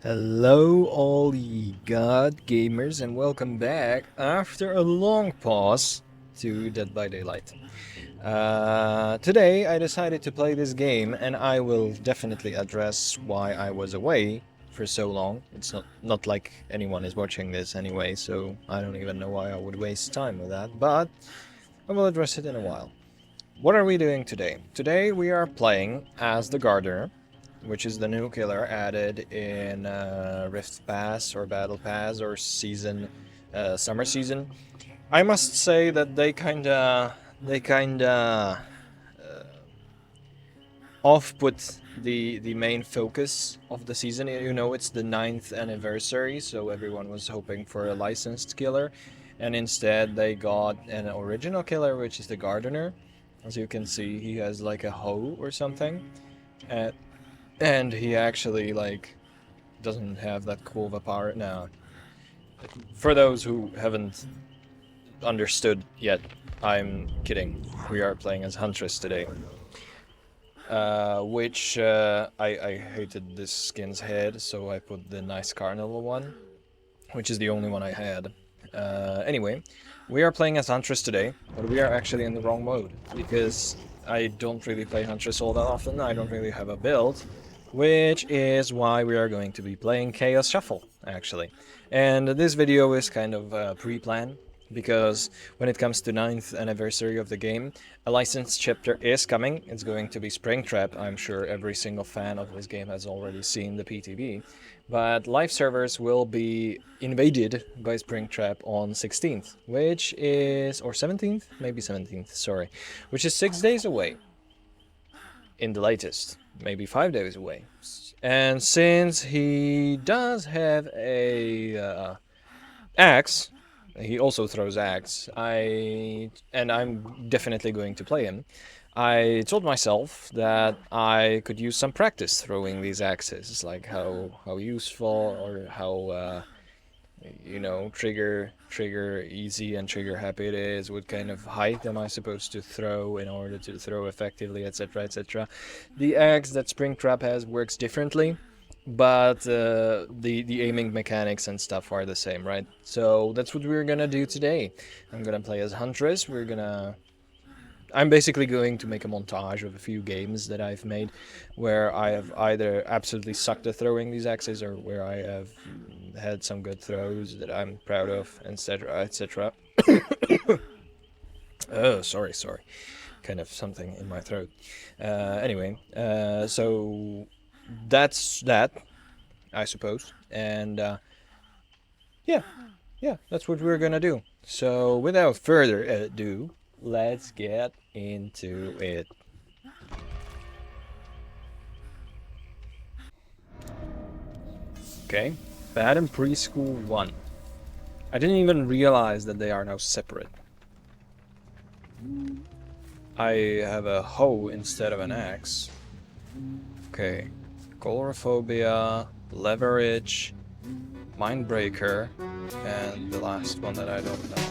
Hello all ye god gamers and welcome back after a long pause to Dead by Daylight. Today I decided to play this game and I will definitely address why I was away for so long. It's not like anyone is watching this anyway, so I don't even know why I would waste time with that, but I will address it in a while. What are we doing today? Today we are playing as the Gardener, which is the new killer added in Rift Pass or Battle Pass or season, summer season. I must say that they kinda off-put the main focus of the season. You know, it's the 9th anniversary, so everyone was hoping for a licensed killer, and instead they got an original killer, which is the Gardener. As you can see, he has like a hoe or something. And he actually, like, doesn't have that cool of a power now. For those who haven't understood yet, I'm kidding. We are playing as Huntress today. I hated this skin's head, so I put the nice carnival one, which is the only one I had. Anyway, we are playing as Huntress today, but we are actually in the wrong mode, because I don't really play Huntress all that often. I don't really have a build. Which is why we are going to be playing Chaos Shuffle, actually. And this video is kind of pre-planned, because when it comes to 9th anniversary of the game, a licensed chapter is coming. It's going to be Springtrap. I'm sure every single fan of this game has already seen the PTB. But live servers will be invaded by Springtrap on 16th, which is... or 17th? Maybe 17th, sorry. Which is 6 days away, in the latest. Maybe 5 days away. And since he does have a axe, he also throws axe, and I'm definitely going to play him, I told myself that I could use some practice throwing these axes, like how useful or how you know, trigger easy and trigger happy it is, what kind of height am I supposed to throw in order to throw effectively, etc, etc. The axe that Springtrap has works differently, but the aiming mechanics and stuff are the same, right? So that's what we're gonna do today. I'm gonna play as Huntress. I'm basically going to make a montage of a few games that I've made where I have either absolutely sucked at throwing these axes or where I have had some good throws that I'm proud of, etc, etc. Oh, sorry. Kind of something in my throat. Anyway, so that's that, I suppose. And yeah, that's what we're gonna do. So without further ado, let's get into it. Okay, Bad and Preschool 1. I didn't even realize that they are now separate. I have a hoe instead of an axe. Okay, Colorophobia, Leverage, Mindbreaker, and the last one that I don't know.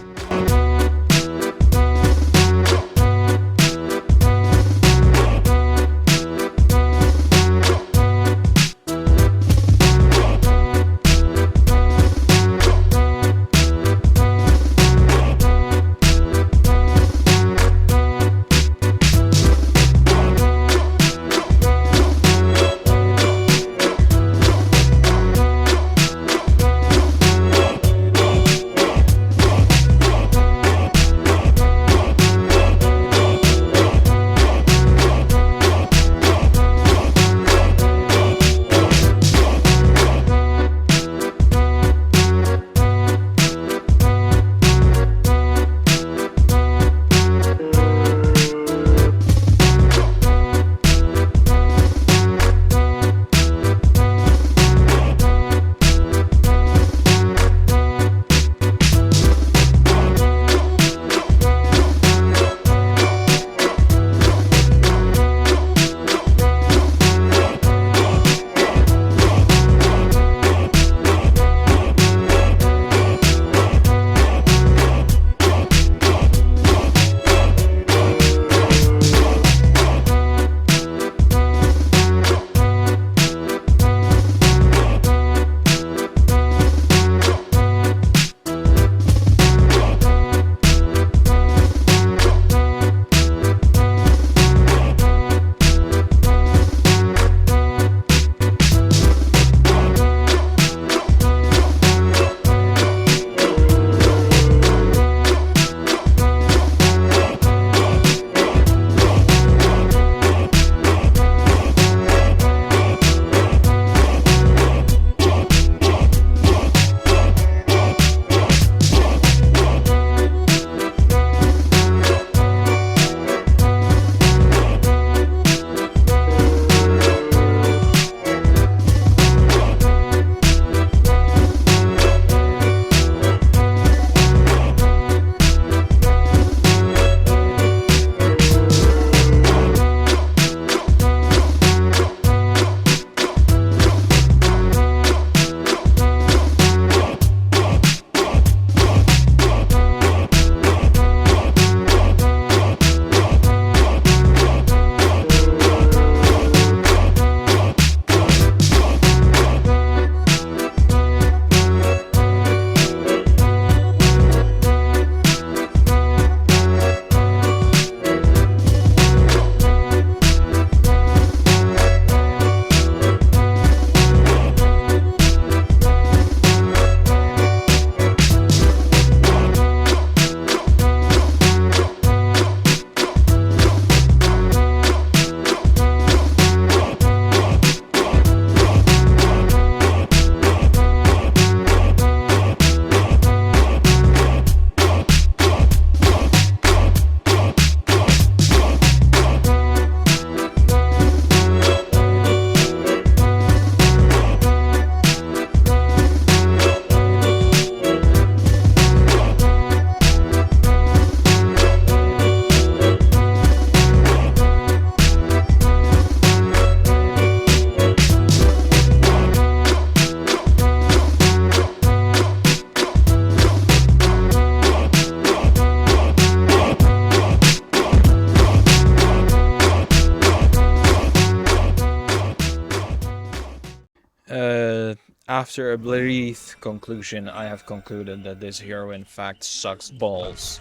after a brief conclusion, I have concluded that this hero in fact sucks balls.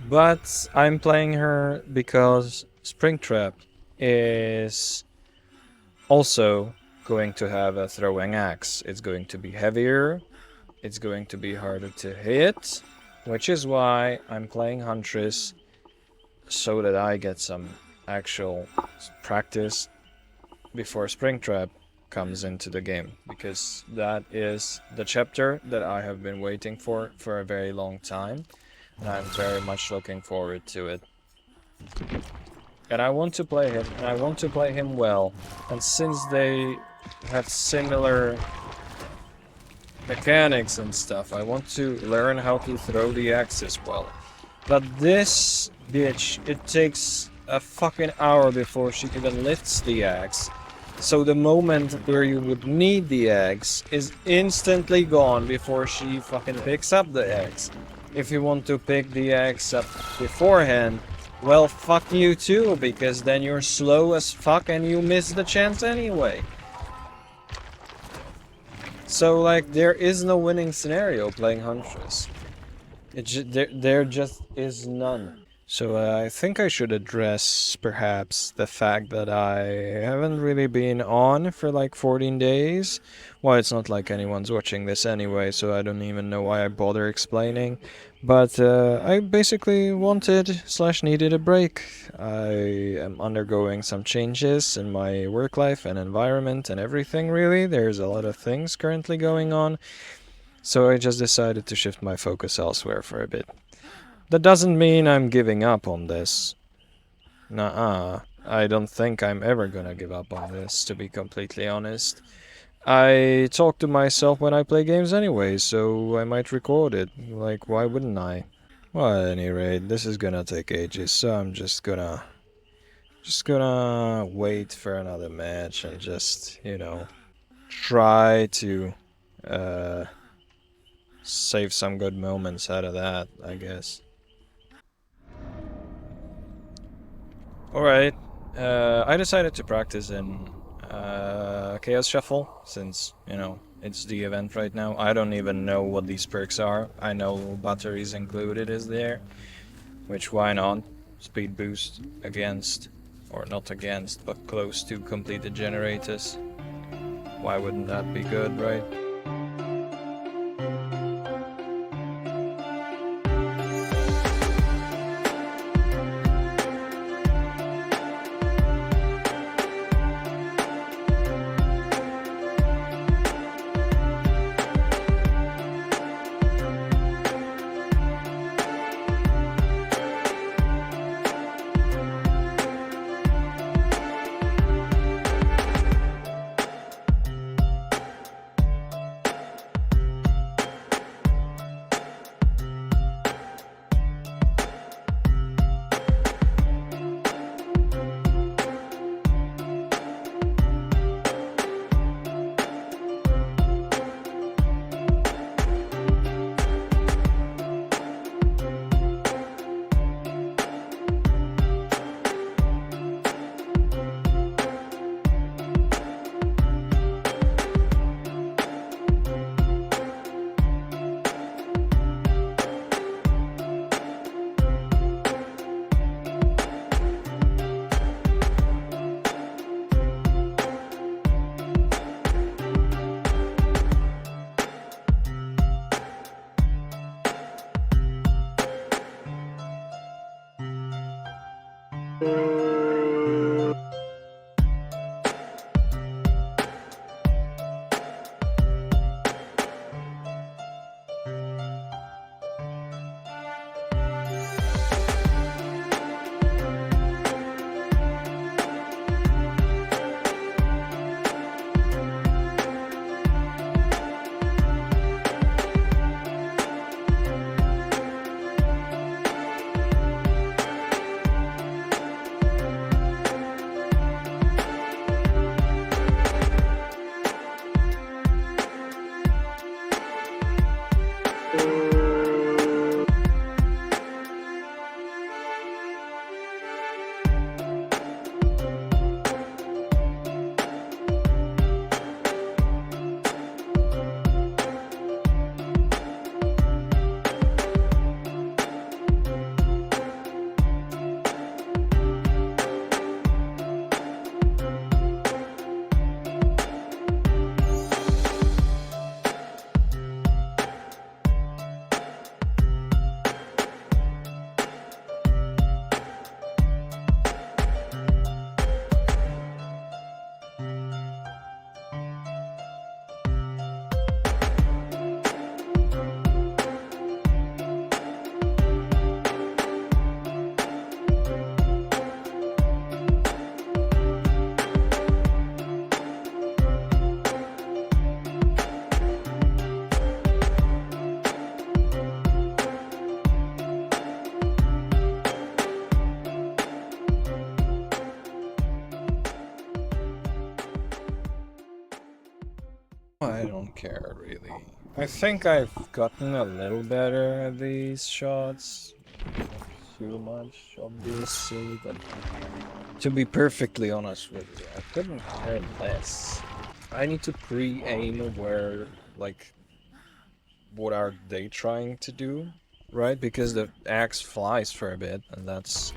But I'm playing her because Springtrap is also going to have a throwing axe. It's going to be heavier, it's going to be harder to hit, which is why I'm playing Huntress, so that I get some actual practice before Springtrap comes into the game, because that is the chapter that I have been waiting for a very long time, and I'm very much looking forward to it. And I want to play him, and I want to play him well, and since they have similar mechanics and stuff, I want to learn how to throw the axe as well. But this bitch, it takes a fucking hour before she even lifts the axe. So the moment where you would need the axe is instantly gone before she fucking picks up the axe. If you want to pick the axe up beforehand, well, fuck you too, because then you're slow as fuck and you miss the chance anyway. So, like, there is no winning scenario playing Huntress. There just is none. So I think I should address perhaps the fact that I haven't really been on for like 14 days. Well, it's not like anyone's watching this anyway, so I don't even know why I bother explaining. But I basically wanted/needed a break. I am undergoing some changes in my work life and environment and everything, really. There's a lot of things currently going on. So I just decided to shift my focus elsewhere for a bit. That doesn't mean I'm giving up on this. Nuh-uh. I don't think I'm ever gonna give up on this, to be completely honest. I talk to myself when I play games anyway, so I might record it. Like, why wouldn't I? Well, at any rate, this is gonna take ages, so I'm just gonna wait for another match and just, you know, try to save some good moments out of that, I guess. Alright, I decided to practice in Chaos Shuffle, since, you know, it's the event right now. I don't even know what these perks are. I know batteries included is there, which why not? Speed boost against, or not against, but close to completed generators. Why wouldn't that be good, right? I don't care, really. I think I've gotten a little better at these shots. Not too much, obviously, but to be perfectly honest with you, I couldn't care less. I need to pre-aim where, like, what are they trying to do, right? Because the axe flies for a bit, and that's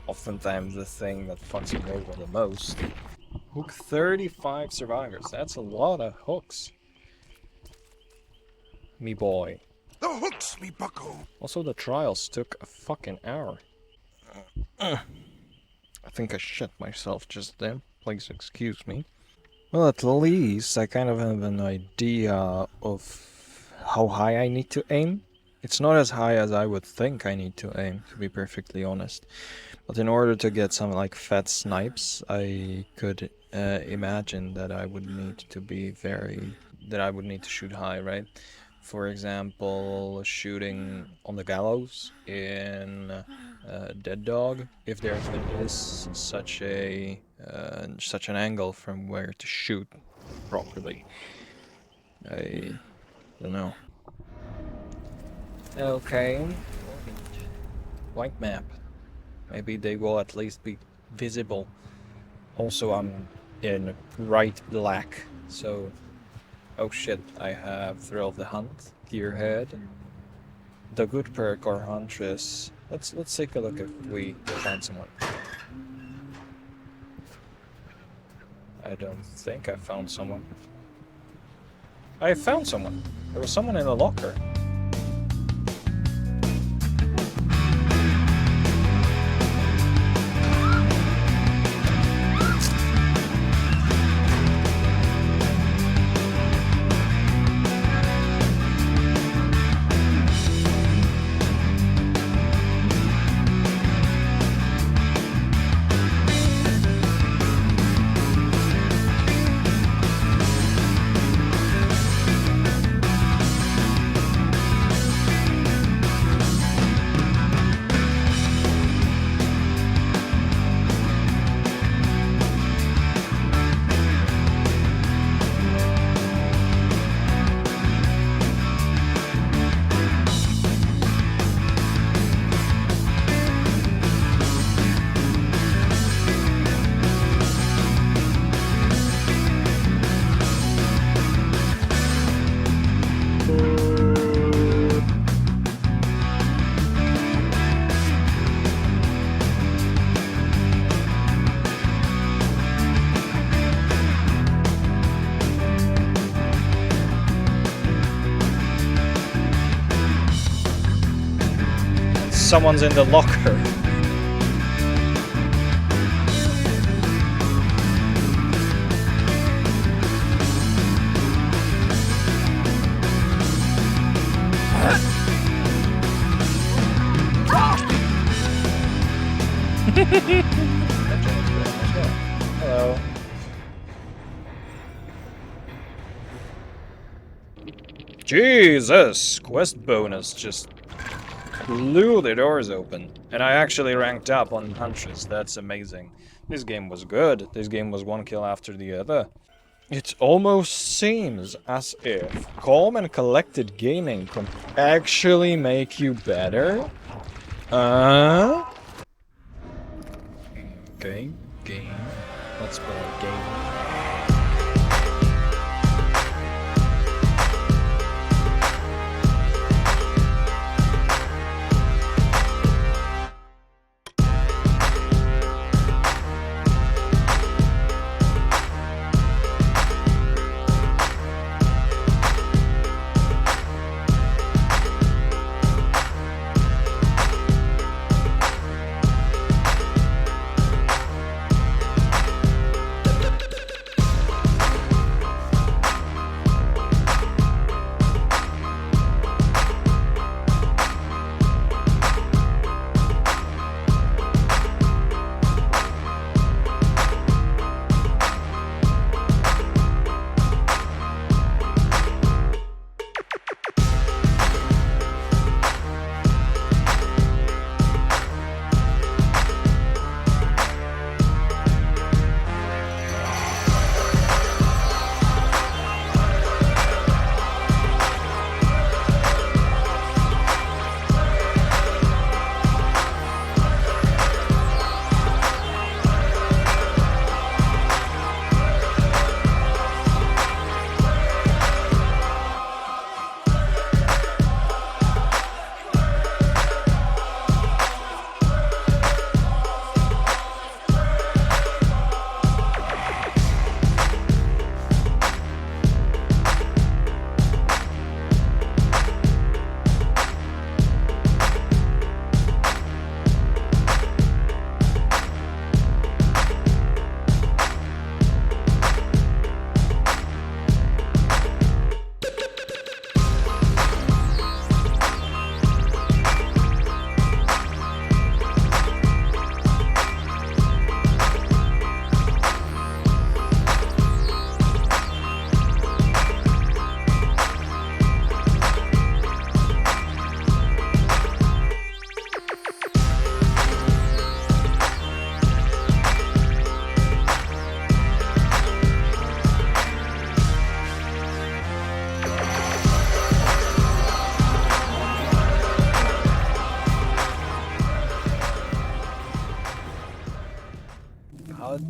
oftentimes the thing that fucks me over the most. Hook 35 survivors, that's a lot of hooks. Me boy. The hooks, me bucko. Also, the trials took a fucking hour. I think I shit myself just then. Please excuse me. Well, at least I kind of have an idea of how high I need to aim. It's not as high as I would think I need to aim, to be perfectly honest. But in order to get some like fat snipes, I could imagine that I would need to be that I would need to shoot high, right? For example, shooting on the gallows in Dead Dog, if there is such an angle from where to shoot properly. I don't know. Okay. White map. Maybe they will at least be visible. Also, I'm in right black, so... Oh shit, I have Thrill of the Hunt, Gearhead, the good perk or Huntress. Let's take a look if we find someone. I don't think I found someone. I found someone! There was someone in a locker. Someone's in the locker. Hello. Jesus! Quest bonus just blew the doors open. And I actually ranked up on Huntress. That's amazing. This game was good. This game was one kill after the other. It almost seems as if calm and collected gaming can actually make you better. Okay, game. Let's play a game.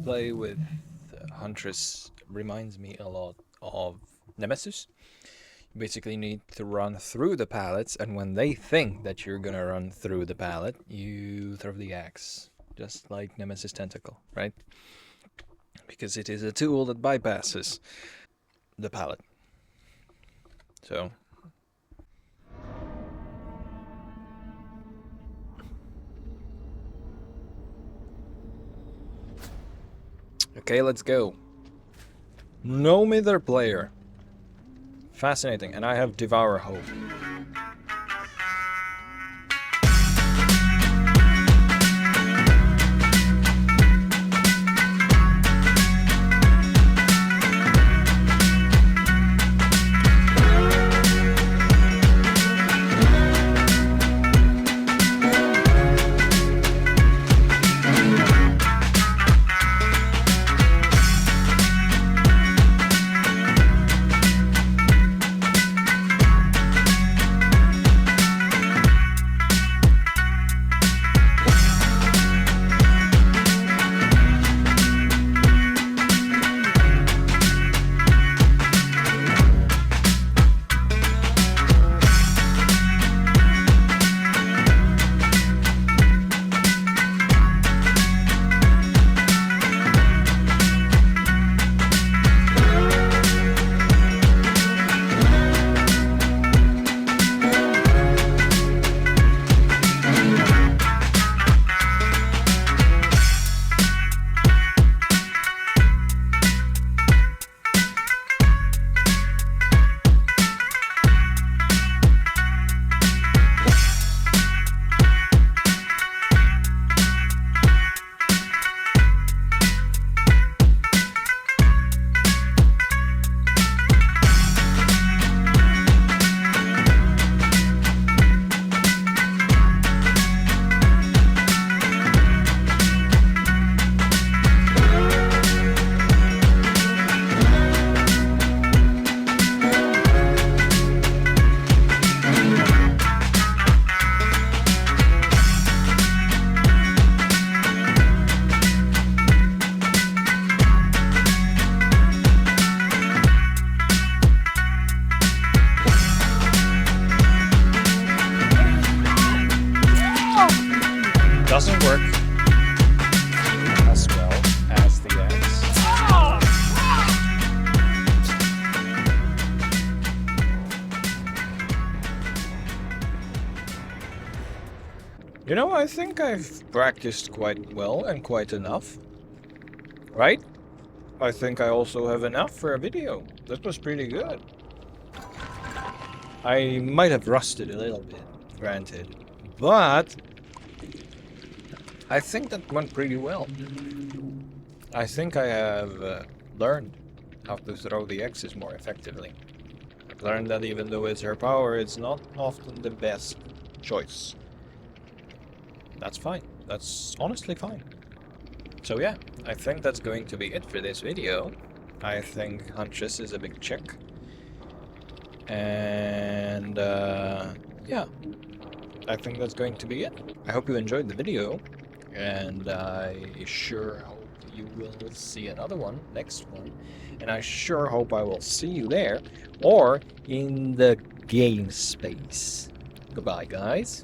play with Huntress reminds me a lot of Nemesis. You basically need to run through the pallets, and when they think that you're gonna run through the pallet, you throw the axe. Just like Nemesis Tentacle, right? Because it is a tool that bypasses the pallet. So... okay, let's go. No mither player. Fascinating, and I have Devour Hope. Doesn't work as well as the axe. You know, I think I've practiced quite well and quite enough. Right? I think I also have enough for a video. That was pretty good. I might have rusted a little bit, granted. But I think that went pretty well. I think I have learned how to throw the X's more effectively. I've learned that even though it's her power, it's not often the best choice. That's fine. That's honestly fine. So yeah, I think that's going to be it for this video. I think Huntress is a big chick. And yeah, I think that's going to be it. I hope you enjoyed the video. And I sure hope you will see another one, next one. And I sure hope I will see you there, or in the game space. Goodbye, guys.